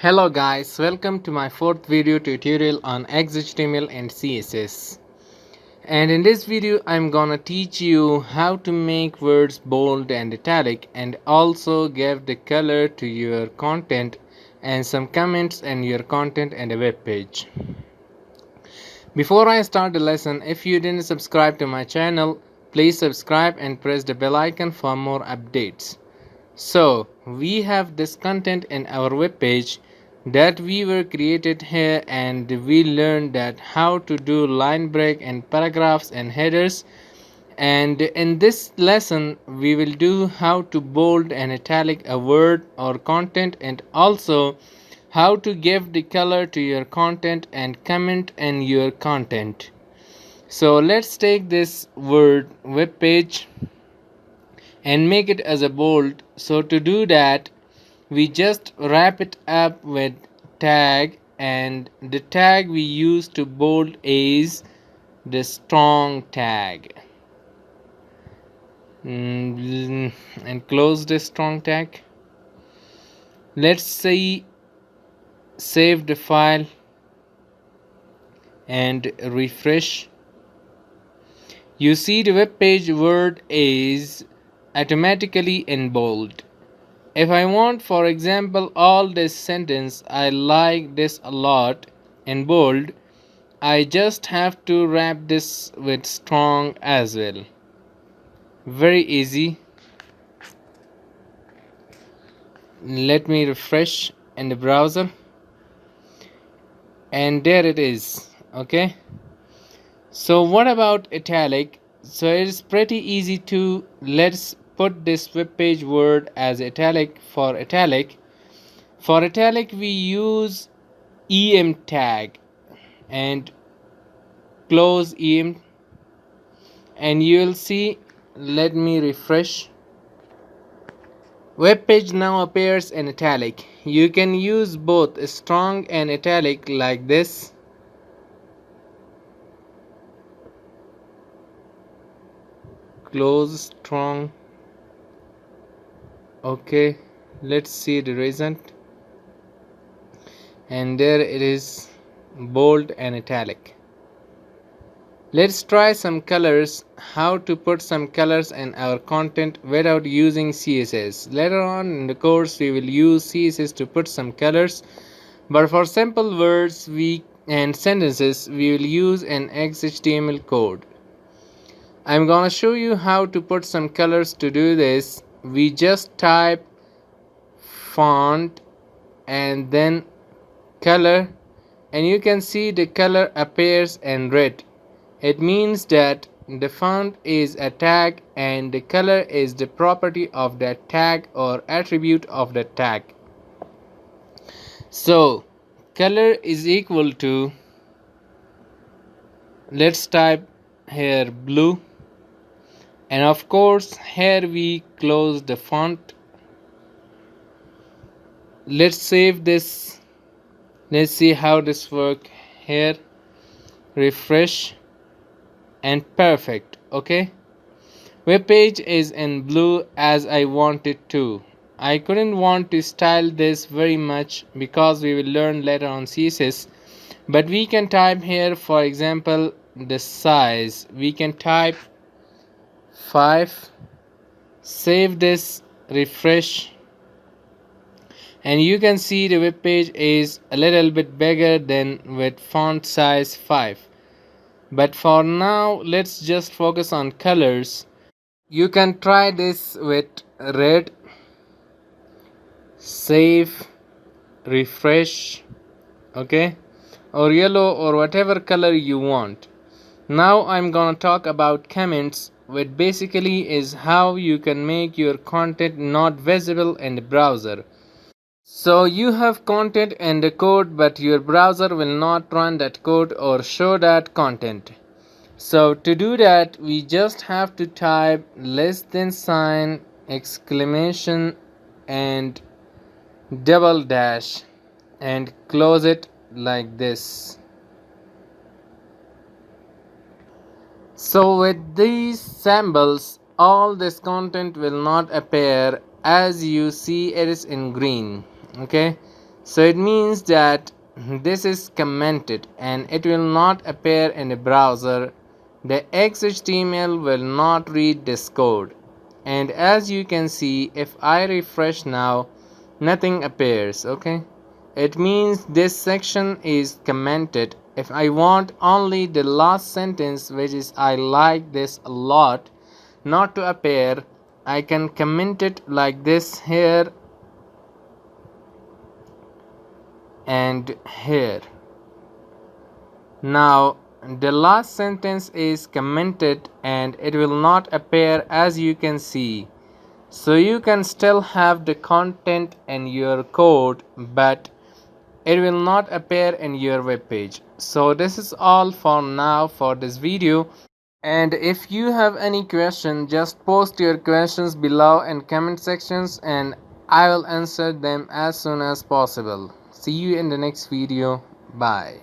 Hello guys, welcome to my fourth video tutorial on XHTML and CSS. And in this video I'm gonna teach you how to make words bold and italic and also give the color to your content and some comments and your content and a web page. Before I start the lesson, if you didn't subscribe to my channel, please subscribe and press the bell icon for more updates. So we have this content in our web page that we were created here, and we learned that how to do line break and paragraphs and headers. And in this lesson we will do how to bold and italic a word or content, and also how to give the color to your content and comment in your content. So let's take this word web page and make it as a bold. So to do that, we just wrap it up with tag, and the tag we use to bold is the strong tag. And close the strong tag. Let's say save the file and refresh. You see the web page word is automatically in bold. If I want, for example, all this sentence, I like this a lot, in bold, I just have to wrap this with strong as well. Very easy. Let me refresh in the browser, and there it is. Okay, so what about italic? So it's pretty easy too. Let's put this web page word as italic. For italic we use em tag and close em, and you will see, let me refresh, web page now appears in italic. You can use both strong and italic like this. Close strong. Okay, let's see the result, and there it is, bold and italic. Let's try some colors, how to put some colors in our content without using CSS. Later on in the course we will use CSS to put some colors, but for simple words and sentences we will use an XHTML code. I'm gonna show you how to put some colors. To do this, we just type font and then color, and you can see the color appears in red. It means that the font is a tag and the color is the property of that tag or attribute of the tag. So color is equal to, let's type here blue, and of course here we close the font. Let's save this. Let's see how this works here. Refresh, and perfect. Okay, web page is in blue as I want it to. I couldn't want to style this very much because we will learn later on CSS, but we can type here, for example, the size. We can type 5. Save this, refresh, and you can see the web page is a little bit bigger than with font size 5. But for now let's just focus on colors. You can try this with red. Save, refresh. Okay, or yellow, or whatever color you want. Now I'm gonna talk about comments, which basically is how you can make your content not visible in the browser. So you have content and the code, but your browser will not run that code or show that content. So to do that, we just have to type less than sign, exclamation, and double dash, and close it like this. So with these symbols, all this content will not appear. As you see, it is in green. Okay, So it means that this is commented and it will not appear in the browser. The XHTML will not read this code. And as you can see, if I refresh now, nothing appears. Okay, it means this section is commented. If I want only the last sentence, which is I like this a lot, not to appear, I can comment it like this here and here. Now the last sentence is commented and it will not appear, as you can see. So you can still have the content in your code, but it will not appear in your web page. So this is all for now for this video. And if you have any question, just post your questions below in comment sections and I will answer them as soon as possible. See you in the next video. Bye.